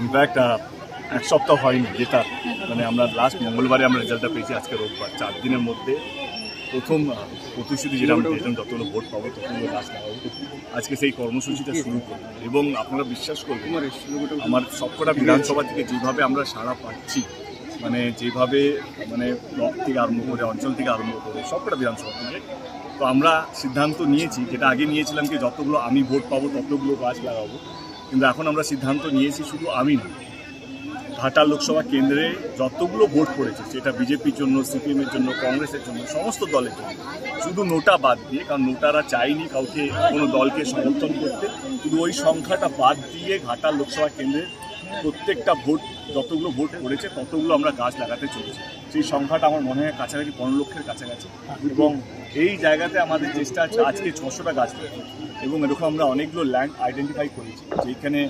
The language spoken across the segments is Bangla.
ইনফ্যাক্ট এক সপ্তাহ হয়নি যেটা মানে আমরা লাস্ট মঙ্গলবারে আমরা রেজাল্টটা পেয়েছি, আজকে রোববার। 4 দিনের মধ্যে প্রথম প্রতিশ্রুতি যেটা আমরা দিয়েছিলাম যতগুলো ভোট পাবো ততগুলো গাছ লাগাবো, আজকে সেই কর্মসূচিটা শুরু করি। এবং আপনারা বিশ্বাস করবেন আমার সবকটা বিধানসভা থেকে যেভাবে আমরা সাড়া পাচ্ছি, মানে যেভাবে মানে ব্লক থেকে আরম্ভ করে অঞ্চল থেকে আরম্ভ করে সবকটা বিধানসভা থেকে, তো আমরা সিদ্ধান্ত নিয়েছি, যেটা আগে নিয়েছিলাম কি যতগুলো আমি ভোট পাবো ততগুলো গাছ লাগাবো, কিন্তু এখন আমরা সিদ্ধান্ত নিয়েছি শুধু আমি না, ঘাটাল লোকসভা কেন্দ্রে যতগুলো ভোট পড়েছে সেটা বিজেপির জন্য, সিপিএমের জন্য, কংগ্রেসের জন্য, সমস্ত দলের জন্য, শুধু নোটা বাদ দিয়ে, কারণ নোটারা চাইনি কাউকে কোনো দলকে সমর্থন করতে, শুধু ওই সংখ্যাটা বাদ দিয়ে ঘাটাল লোকসভা কেন্দ্রের প্রত্যেকটা ভোট যতগুলো ভোট পড়েছে ততগুলো আমরা গাছ লাগাতে চলেছি। সেই সংখ্যাটা আমার মনে হয় কাছাকাছি 15 লক্ষের কাছাকাছি, এবং এই জায়গাতে আমাদের চেষ্টা আছে আজকে 600টা গাছ লাগাতে। এবং এরকম আমরা অনেকগুলো ল্যান্ড আইডেন্টিফাই করেছি যেখানে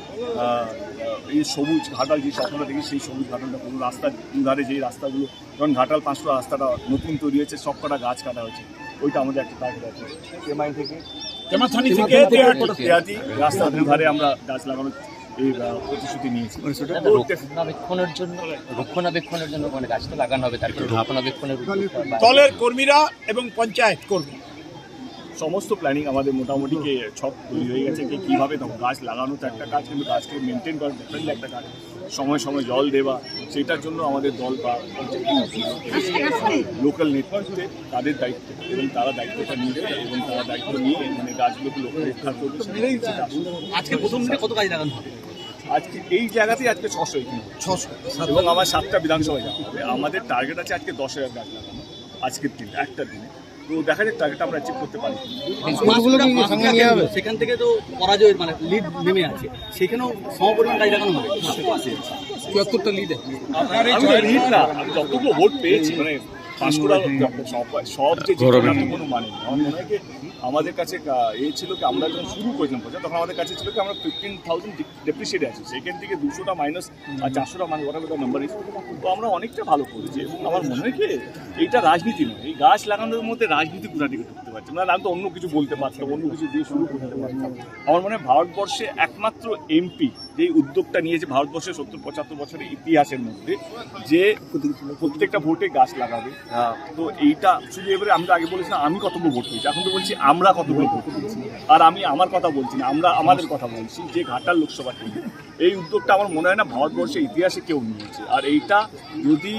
এই সবুজ ঘাটাল যে স্বপ্নটা দেখি সেই সবুজ ঘাটালটা পুরো রাস্তার দুধারে যেই রাস্তাগুলো, যেমন ঘাটাল 500 রাস্তাটা নতুন তৈরি হয়েছে, সব কটা গাছ কাটা হয়েছে, ওইটা আমাদের একটা টার্গেট আছে। কেমাই থেকে তেয়াতি রাস্তার দুধারে আমরা গাছ লাগানোর এই প্রতিশ্রুতি নিয়েছি। রক্ষণাবেক্ষণের জন্য মানে গাছ তো লাগানো হবে, তারপরে রক্ষণাবেক্ষণের দলের কর্মীরা এবং পঞ্চায়েত কর্মী সমস্ত প্ল্যানিং আমাদের মোটামুটি ছক তৈরি হয়ে গেছে যে কীভাবে তখন গাছ লাগানো তো একটা কাজ, কিন্তু গাছকে মেনটেন করা ডিফারেন্টলি একটা কাজ, সময় সময় জল দেওয়া, সেটার জন্য আমাদের দল বা লোকাল নেতৃত্বে তাদের দায়িত্ব, এবং তারা দায়িত্বটা নিয়ে এবং তারা দায়িত্ব নিয়ে মানে গাছগুলোকে রক্ষা করবে। আজকে প্রথম দিনে কত গাছ লাগানো হবে? আজকে এই জায়গাতেই আজকে 600 এখানে 600, এবং আমার 7টা বিধানসভায় যাওয়া হবে। আমাদের টার্গেট আছে আজকে 10,000 গাছ লাগানো আজকের দিনে, একটা দিনে। তো দেখা যাক টার্গেটটা আমরা অ্যাচিভ করতে পারি। সেখান থেকে তো পরাজয় মানে লিড নেমে আছে, সেখানেও সমপরিমাণ গাছ লাগানো হবে। 74টা লিড, লিড না, আমি যতগুলো ভোট পেয়েছি মানে 500টা সব যে কোনো মানে আমার মনে হয় কি আমাদের কাছে ছিল কি আমরা যখন শুরু করেছিলাম তখন আমাদের কাছে ছিল কি আমরা 15,000 ডেপ্রিসিয়েট আছি, সেখান থেকে 200টা মাইনাস আর 400টা মানে ওটা নাম্বার, তো আমরা অনেকটা ভালো করেছি। এবং আমার মনে হয় কি এইটা রাজনীতি নয়, এই গাছ লাগানোর মধ্যে রাজনীতি কোথাটিকে ঢুকতে পারছে না, আমি তো অন্য কিছু বলতে পারতাম, অন্য কিছু দিয়ে শুরু করতে পারতাম। আমার মনে হয় ভারতবর্ষে একমাত্র এমপি যেই উদ্যোগটা নিয়েছে ভারতবর্ষের 70-75 বছরের ইতিহাসের মধ্যে, যে প্রত্যেকটা ভোটে গাছ লাগাবে। তো এইটা শুধু এবারে আমরা আগে বলেছিলাম আমি কতগুলো ভোট পেয়েছি, এখন তো বলছি আমরা কতগুলো ভোট পেয়েছি, আর আমি আমার কথা বলছি না, আমরা আমাদের কথা বলছি যে ঘাটাল লোকসভা কেন্দ্র এই উদ্যোগটা আমার মনে হয় না ভারতবর্ষের ইতিহাসে কেউ নিয়েছে। আর এইটা যদি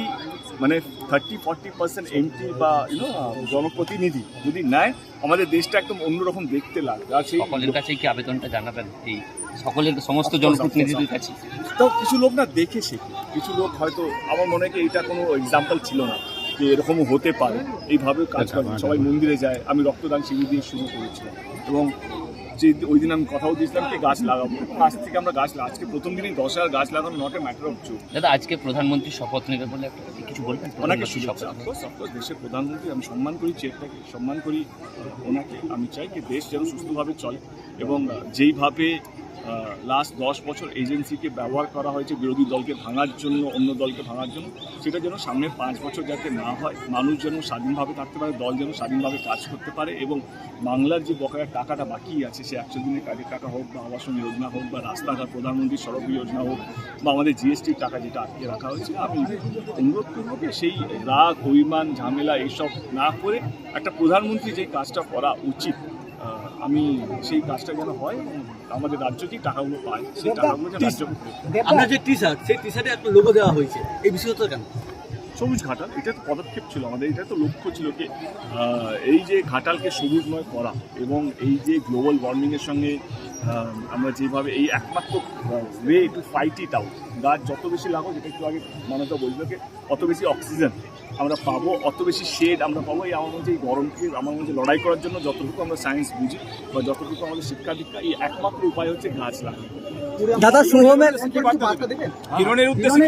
মানে 30-40% এমপি বা জনপ্রতিনিধি যদি নেয়, আমাদের দেশটা একদম অন্যরকম দেখতে লাগবে। আর সেই সকলের কাছে কি আবেদনটা জানাবেন এই সকলের সমস্ত জনপ্রতিনিধিদের কাছে? তো কিছু লোক না দেখে শেখে, কিছু লোক হয়তো আমার মনে হয় এটা কোনো এক্সাম্পল ছিল না যে এরকমও হতে পারে, এইভাবে কাজ করে সবাই মন্দিরে যায়। আমি রক্তদান শিবির দিয়ে শুরু করেছিলাম, এবং যে ওই দিন আমি কথাও দিয়েছিলাম কি গাছ লাগাবো, আজ থেকে আমরা গাছ আজকে প্রথম দিনই 10,000 গাছ লাগানো not a matter of joke. দাদা আজকে প্রধানমন্ত্রী শপথ নেবে বলে কিছু বলবেন? ওনাকে অফকোর্স দেশের প্রধানমন্ত্রী, আমি সম্মান করি, চেয়ারটাকে সম্মান করি ওনাকে। আমি চাই কি দেশ যেন সুস্থভাবে চলে, এবং যেইভাবে লাস্ট 10 বছর এজেন্সিকে ব্যবহার করা হয়েছে বিরোধী দলকে ভাঙার জন্য, অন্য দলকে ভাঙার জন্য, সেটা যেন সামনের 5 বছর যাতে না হয়, মানুষ যেন স্বাধীনভাবে থাকতে পারে, দল যেন স্বাধীনভাবে কাজ করতে পারে, এবং বাংলার যে বকেয়া টাকাটা বাকি আছে সে 100 দিনের কাজের টাকা হোক বা আবাসন যোজনা হোক বা রাস্তাঘাট প্রধানমন্ত্রী সড়ক যোজনা হোক বা আমাদের জিএসটির টাকা যেটা আটকে রাখা হয়েছে, আমি অনুরোধ করব যে সেই রাগ অভিমান ঝামেলা এইসব না করে একটা প্রধানমন্ত্রী যে কাজটা করা উচিত, আমি সেই কাজটা যেন হয়, আমাদের রাজ্য যে টাকাগুলো পায় সেই টাকাগুলো যেন রাজ্য। আমরা যে টি শার্ট, সেই টি শার্টে একটা লোগো দেওয়া হয়েছে, এই বিষয়টা কেন? সবুজ ঘাটাল, এটা তো পদক্ষেপ ছিল আমাদের, এটা তো লক্ষ্য ছিল কি এই যে ঘাটালকে সবুজময় করা, এবং এই যে গ্লোবাল ওয়ার্মিংয়ের সঙ্গে আমরা যেভাবে এই একমাত্র way to fight it out, গাছ যত বেশি লাগাবো, যেটা একটু আগে মানুষরা বলছিল কি অত বেশি অক্সিজেন আমরা পাবো, অত বেশি শেড আমরা পাবো। এই আমার মধ্যে এই গরমকে আমার মধ্যে লড়াই করার জন্য যতটুকু আমরা সায়েন্স বুঝি বা যতটুকু আমাদের শিক্ষা দীক্ষা, এই একমাত্র উপায় হচ্ছে গাছ লাগানো। দাদা শুভমের কিরণের উদ্দেশ্যে